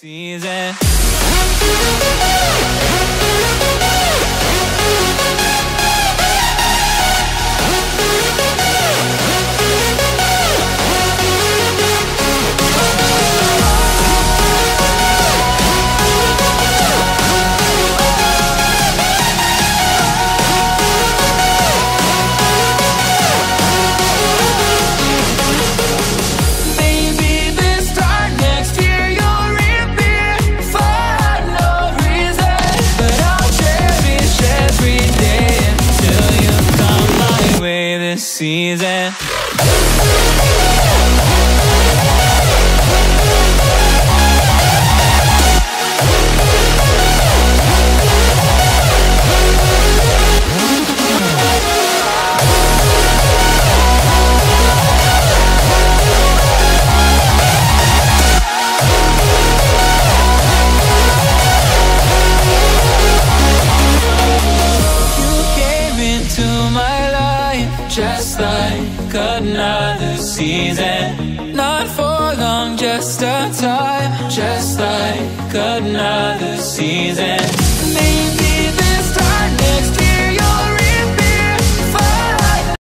season. Season. Just like another season, not for long, just a time. Just like another season.